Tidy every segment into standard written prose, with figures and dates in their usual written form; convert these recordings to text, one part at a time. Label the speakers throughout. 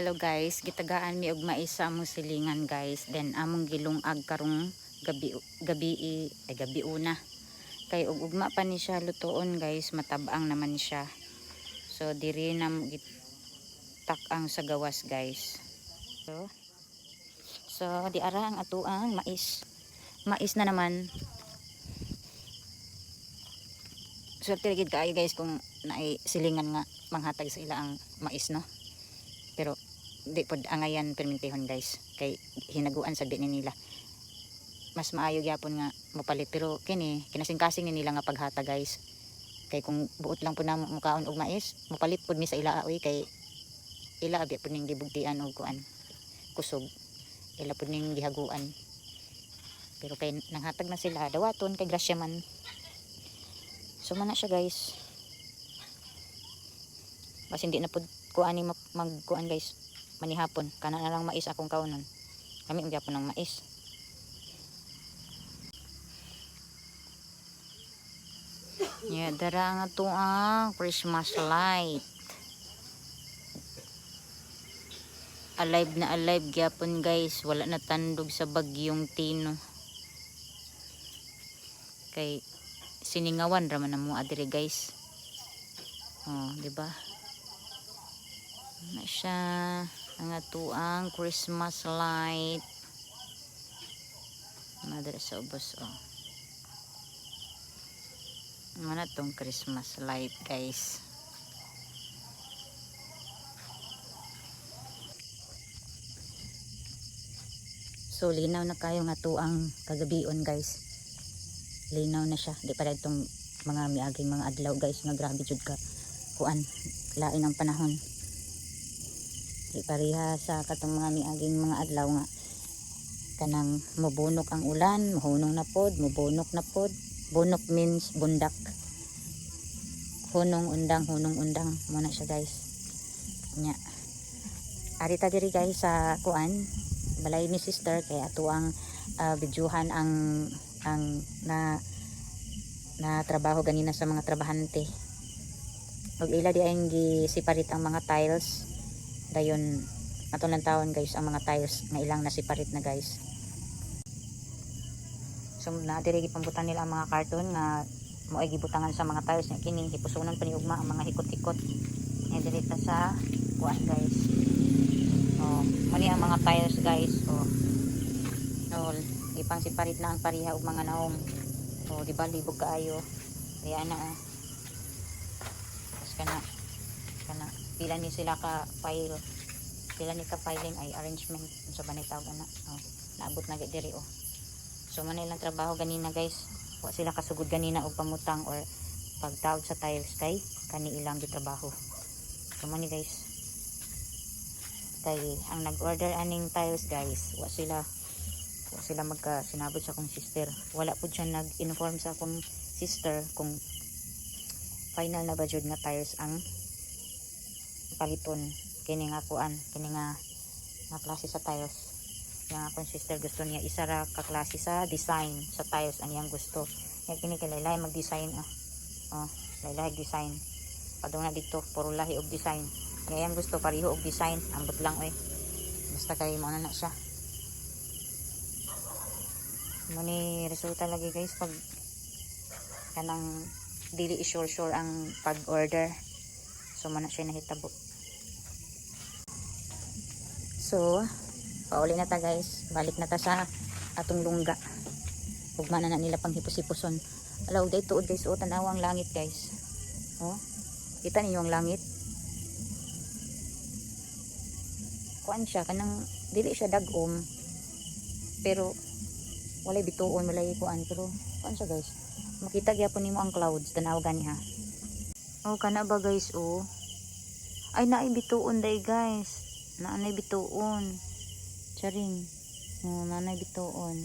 Speaker 1: Hello guys, gitagaan mi og mais sa among silingan guys. Then among gilungag karong gabi una. Kay og ugma pa ni siya lutoon guys, matabang naman siya. So diri na mo gitak-ang sa gawas guys. So di ara ang atuang mais. Mais na naman. Swerte gid kaayo guys kung naay silingan nga manghatag sa ila ang mais no. Pero di pod angayan permintihon guys kay hinaguan sa ni nila, mas maayo gyapon nga mopalit. Pero kini kinasing-kasing ni nila nga paghata guys, kay kung buot lang po na mukaon og mais mopalit pod mi sa ila oy, kay ila abi pod ning gibugtian og kuan kusog, ila pod ning gihaguan. Pero kay nanghatag na sila dawaton kay grasya man. So man na siya guys, bas hindi na pod kuan ni magkuan guys manihapon, kana na lang mais akong kaunon. Kami ang gyapon ng mais. Yeah, dara nga to ang Christmas light. Alive na alive gyapon guys, wala na tandog sa bagyong Tino. Kay siningawan ra man na mo adire guys. Oh, di ba? Na siya ang atuang Christmas light. Madara sa ubos oh. Mana tong Christmas light guys. So linaw na kayo nga tuang kagabion guys. Linaw na siya. Di pa itong mga miaging mga adlaw guys nga grabe jud ka kuan lain ang panahon. Di pareha sa katong mga miaging mga adlaw nga kanang mubunok ang ulan, mahunong na pod, mubunok na pod. Bunok means bundak. Hunong undang muna siya guys. Nya. Arita diri guys sa kuan balay ni sister kay ato ang bidyuhan ang na trabaho ganina sa mga trabahante. Og ila di ang gi-separate ang mga tiles. Dayon atong taon guys ang mga tiles nga ilang na-separate na guys. So na diri gipambutan nila ang mga karton nga mo ay gibutangan sa mga tiles nga kini hipusonon pa ni ugma ang mga hikot-hikot. E diri ta sa kuan guys. Oh, mani ang mga tiles guys. Oh. No, ipang separate na ang pareha og mga naong. Oh, di ba libog kaayo. Ayan na. Kana pila ni sila ka file, pila ni ka filing ay arrangement sa banay tawag na naabot na diri oh. So man ilang trabaho ganina guys, wa sila kasugod ganina og pamutang or pagtawag sa tiles kay kani ilang gitrabaho. So man ni guys, kay ang nag-order aning tiles guys, wa sila magkasinabot sa akong sister. Wala po siya nag-inform sa akong sister kung final na ba jud nga tires ang paliton kini nga kuan, kini nga klase sa tires. Yang akong sister gusto niya isa ra ka klase sa design sa tires ang iyang gusto. Nga kini kay laylay mag-design laylay design. Padung na dito puro lahi og design. Nga iyang gusto pareho og design, ambot lang oy. Basta kay mo na siya. Muni resulta lagi guys pag kanang dili sure ang pag-order. So man na siya nahitabo. So pauli na ta guys, balik na ta sa atong lungga. Ugma na nila pang hipos-hiposon. Alaw day tuod guys, o tanaw ang langit guys. Oh, kita niyo ang langit. Kuan siya kanang dili siya dagom, pero walay bituon, walay kuan, pero kuan siya guys. Makita gyapon nimo ang clouds, tanaw gani ha. Oh, kana ba guys oh. Ay naay bituon day guys. Naanay bituon. Charing. Oh, naanay bituon.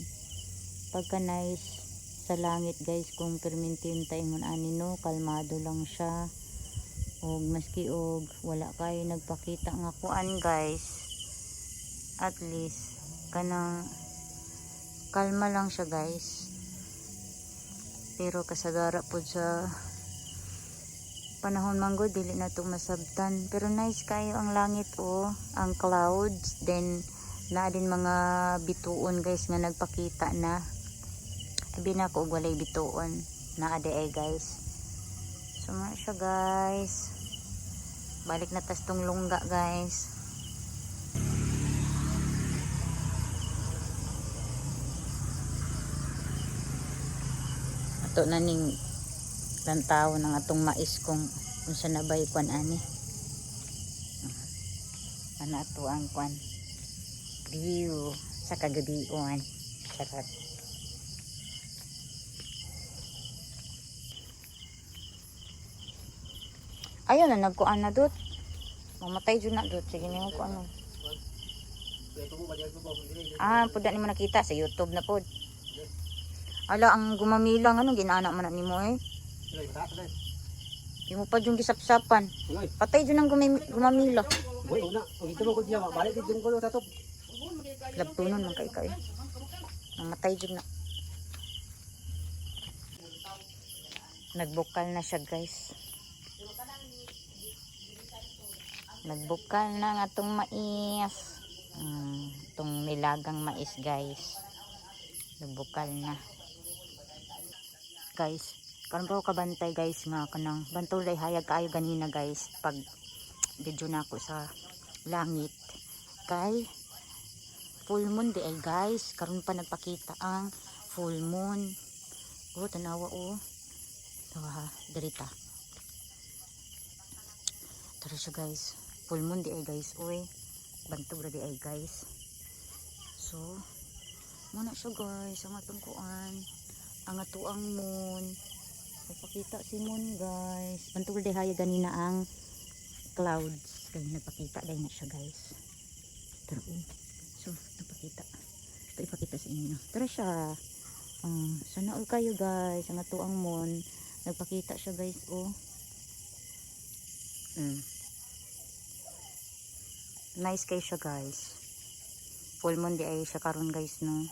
Speaker 1: Pagka nice sa langit guys, kung permintin ta ingon ani no, kalmado lang siya. Og maski og wala kay nagpakita nga kuan guys. At least kanang kalma lang siya guys. Pero kasagara po sa panahon manggod dili na to masabtan, pero nice kayo ang langit oh, ang clouds, then na din mga bituon guys nga nagpakita na. Abi na ko walay bituon na ade ay guys. So mga siya guys, balik na tas tong lungga guys. Ato na ning lantaw ng atong mais kung unsa na bay kwan ani. Ana ato ang kwan view sa kagabion. Sarap. Ayun na nagkuan na dot. Mamatay jud na dot. Sige nimo ko ano. Puda nimo nakita sa YouTube na pod. Ala ang gumamilang ano ginana man nimo eh. Di mo pa yung gisapsapan. Patay dyan ang gumamila.
Speaker 2: Uy, una. Pag ito mo ko diya, balik din ko tatop.
Speaker 1: Labtunon ng kaikay. Namatay dyan na. Nagbukal na siya guys. Nagbukal na nga itong mais. Itong nilagang mais guys. Nagbukal na. Guys. Karon pa ko kabantay guys nga kanang bantulay hayag kaayo ganina guys pag video na ako sa langit kay full moon di ay guys karon pa nagpakita ang full moon. Tanawa tawa dirita tara siya guys, full moon di ay guys bantura di ay guys. So muna siya guys ang atong kuan ang atuang moon. Pakita si moon guys. Bantul de haya ganina ang clouds. Kaya nagpakita dahil na siya guys. Tara so napakita. Ito ipakita sa inyo. Tara siya. Sana all kayo guys. Ang ato ang moon. Nagpakita siya guys Nice kayo siya guys. Full moon di ay siya karon guys no.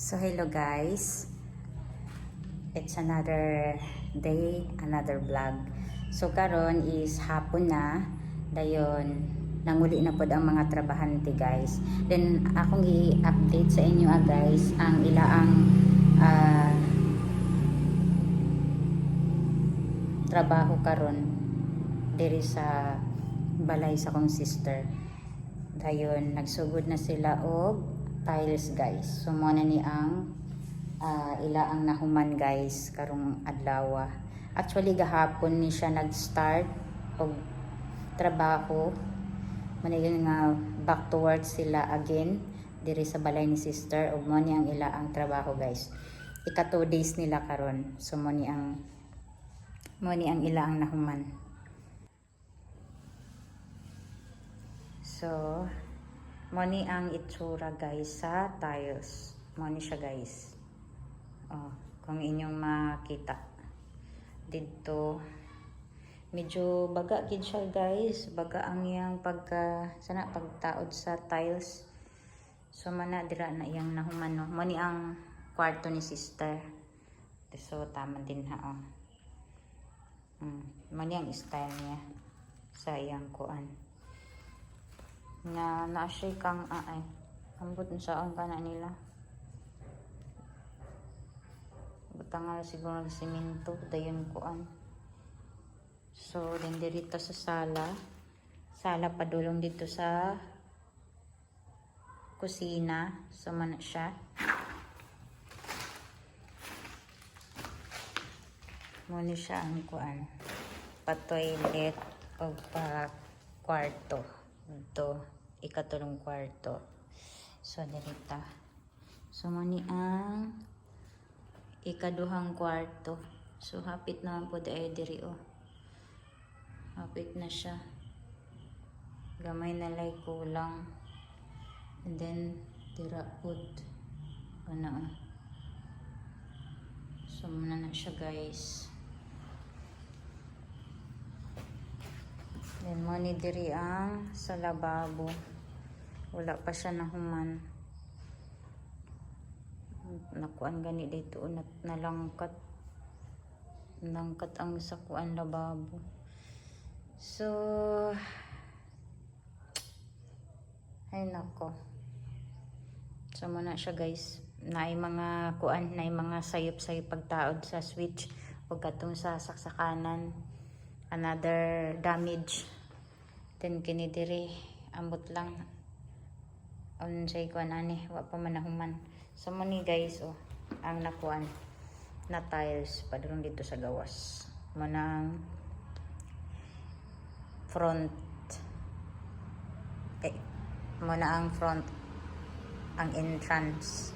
Speaker 1: So hello guys, it's another day, another vlog. So karon is hapon na, dayon nanguli na pod ang mga trabahante guys. Then akong i-update sa inyo guys ang ilaang trabaho karon diri sa balay sa kong sister. Dayon nagsugod na sila og tiles guys. So mo na ni ang ilaang nahuman guys karong adlaw. Actually gahapon ni siya nag-start og trabaho. Maniging nga back to work sila again diri sa balay ni sister og mo ni ang ilaang trabaho guys. Ika 2 days nila karon. So mo ni ang ilaang nahuman. So money ang itsura guys sa tiles. Money siya guys. Kung inyong makita. Dito medyo baga gid siya guys. Baga ang iyang pagtaod sa tiles. So mana dira na iyang nahuman no. Money ang kwarto ni sister. So tama din ha Money ang style niya sa iyang kuan. Na siya kang ambot sa ang kana nila butangal siguro ng simento dayon kuan. So then dito sa sala padulong dito sa kusina. So man siya muna siya ang kuan pa toilet o pa kwarto ito ikatulong kwarto. So dirita. So mani ang ikaduhang kwarto. So hapit naman po ay diri hapit na siya. Gamay na lay kulang. And then dira pud So muna na siya guys. Then mo ni diri ang sa lababo. Wala pa siya nahuman. Nakuan gani dito nalangkat. Nalangkat ang sa kuan lababo. So ay nako. So muna siya guys. Naay mga kuan, naay mga sayop-sayop pagtaod sa switch ug katong sa saksakanan. Another damage. Then kini diri ambot lang unsay kuan ani wa pa manahuman. So mo ni guys ang nakuan na tiles padulong dito sa gawas. Manang front muna ang front ang entrance.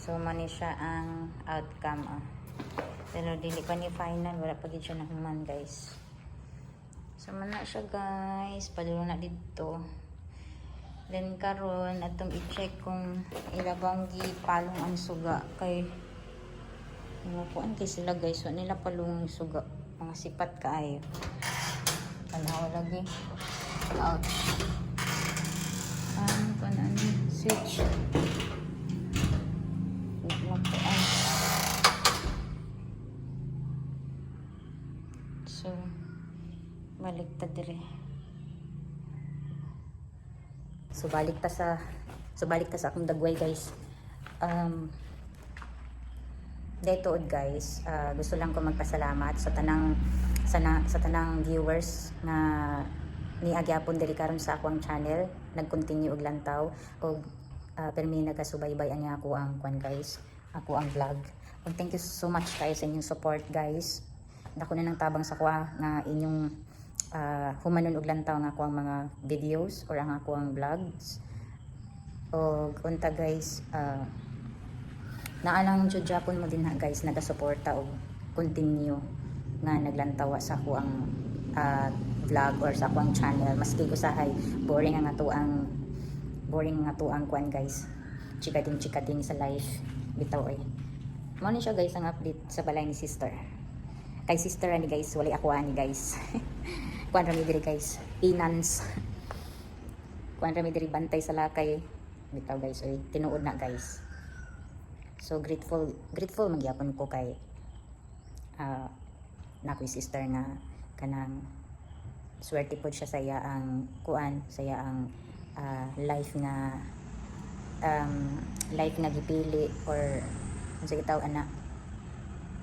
Speaker 1: So mani siya ang outcome pero dili pa ni final, wala pa gid siya nahuman guys. So mana siya guys, padulong na dito. Then karon atong i-check kung ilabang gipalong ang suga kay kuan kay sila guys, wa nila palong suga, mga sipat kaayo. Tanaw lagi. Out. Kuan switch. So baliktad dire. So balik ta sa akong dagway guys. Daytood guys, gusto lang ko magpasalamat sa tanang viewers na niagyapon diri karon sa akong channel, nag-continue og lantaw og permi nagasubaybay ani ako ang kwan guys, ako ang vlog. And thank you so much guys sa inyong support guys. Dako na nang tabang sa kuha nga inyong humanon og lantaw nga ako ang mga videos or ang ako ang vlogs. O unta guys, naalang jud japon mo din ha guys, nagasuporta og continue nga naglantawa sa ako ang vlog or sa ako ang channel. Maski usahay boring ang ato ang kuan guys, chikading sa life bitaw mo ni siya guys ang update sa balay ni sister. Kay sister ani guys, wali ako ani guys. Kuan rami diri guys, inans. Kuan rami diri bantay sa lakay. Bitaw guys, tinuod na guys. So grateful magyapon ko kay nakoy sister nga kanang swerte pod siya saya ang kuan, saya ang life nga gipili or unsa gitaw ana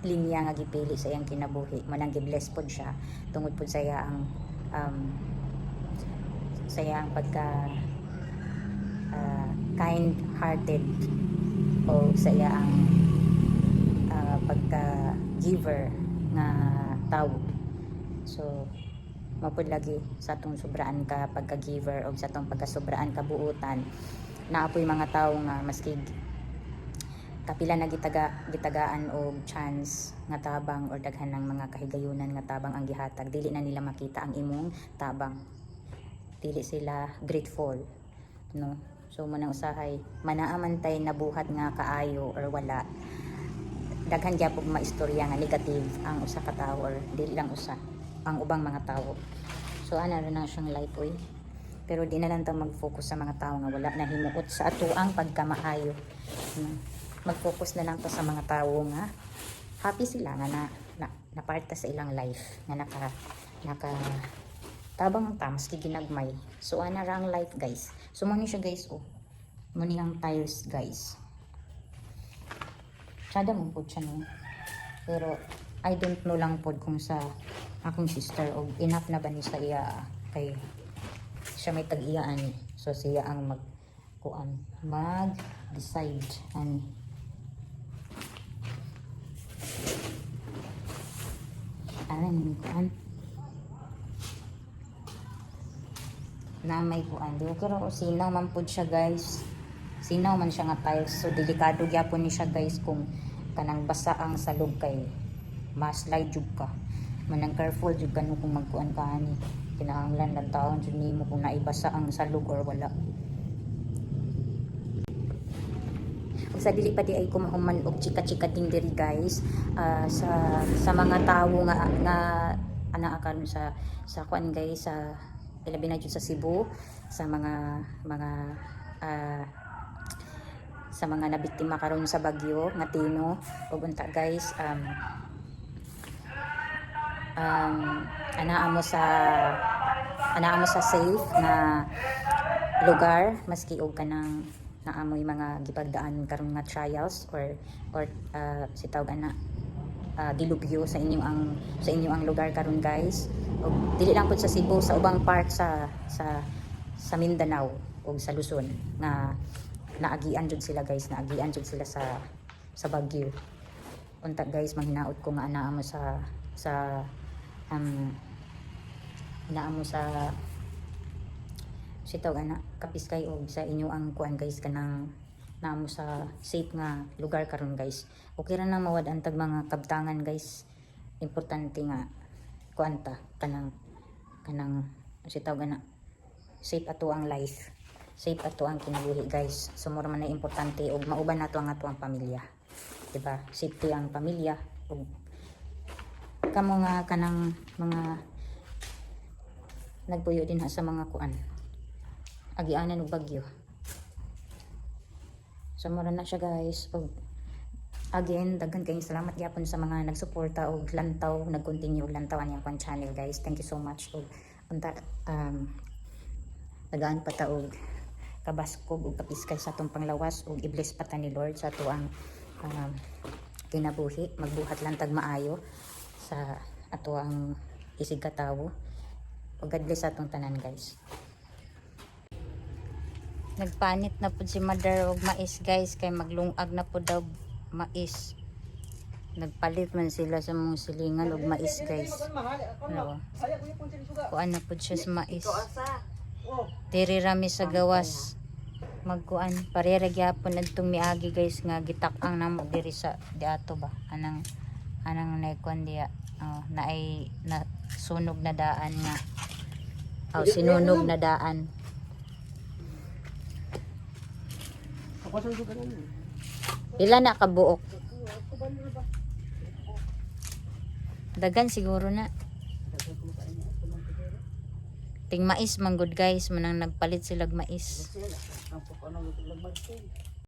Speaker 1: linya nga gipili sa iyang kinabuhi. Manang gibless pod siya tungod pod saya ang pagka kind hearted o saya ang pagka giver nga tao. So mapud lagi sa atong sobraan ka pagka giver o sa atong pagkasobraan ka buutan, naapoy mga tao nga maski kapila na gitagaan og chance nga tabang or daghan ng mga kahigayunan nga tabang ang gihatag, dili na nila makita ang imong tabang, dili sila grateful, no? So manang usahay manaamantay na buhat nga kaayo or wala, daghan gyapon maistorya nga negative ang usa ka tawo or dili lang usa ang ubang mga tawo. So ana ra na siyang life pero di na lang ta mag-focus sa mga tawo nga wala na himuot sa atoang pagkamaayo, no? Mag-focus na lang to sa mga tao nga happy sila nga na part sa ilang life nga naka tabang ta maski ginagmay. So ana ra ang life guys. So mo ni siya guys mo ni ang tiles guys. Sada mo pod siya no. Pero I don't know lang pod kung sa akong sister og enough na ba ni sa iya kay siya may tag-iyaan. So siya ang mag decide ani. Aran kuan na may kuan pero sinaw man pud siya guys, sinaw man siya nga tiles. So delikado gyapon ni siya guys kung kanang basa ang salog kay ma-slide jud ka, manang careful jud ka no kung magkuan ka ani, kinahanglan lang taon jud nimo kung naibasa ang salog or wala. sa dili pa di ay kumahuman og chika-chika ding diri guys. Sa mga tawo nga ana karon sa kuan guys, sa ilabi na jud sa Cebu, sa sa mga nabiktima karon sa bagyo nga Tino ug unta guys, anaa mo sa safe na lugar maski og kanang naamoy mga gipagdaan karon nga trials or si tawag ana dilubyo sa inyo ang lugar karon guys. Ug dili lang pud sa Cebu, sa ubang part sa Mindanao ug sa Luzon nga naagian jud sila guys, naagian jud sila sa bagyo. Unta guys, manghinaot ko nga anaa mo sa sitaw ana kapiskay og sa inyo ang kuan guys, kanang naamo sa safe nga lugar karon guys. Okay ra na mawad ang tag mga kabtangan guys, importante nga kuanta kanang sitaw ana safe ato ang life, safe ato ang kinabuhi guys. So mura man na importante og mauban nato ang ato ang pamilya, diba? Safety ang pamilya ug kamo nga kanang mga nagpuyo din sa mga kuan agianan og bagyo. So mura na siya guys. Ug again, daghan kayong salamat gyapon sa mga nagsuporta og lantaw, nag-continue og lantaw ang akong channel guys. Thank you so much. Ug unta tagaan pa ta og kabaskog ug kapiskay sa atong panglawas ug i-bless pa ta ni Lord sa ato ang kinabuhi. Magbuhat lang tag maayo sa ato ang isig katawo. Ug God bless sa atong tanan guys. Nagpanit na po si mother og mais guys, kay maglungag na po daw mais. Nagpalit man sila sa mga silingan og mais guys. Ano? Kuan na po siya sa mais. Diri rami sa gawas. Magkuan parera gyapon adtong miagi guys nga gitak-ang namo diri sa diato ba. Anang naikuan diya. Naay na sunog na daan nga. Sinunog na daan. Pila na kabuok? Dagan siguro na. Ting mais man good guys, manang nagpalit sila og mais.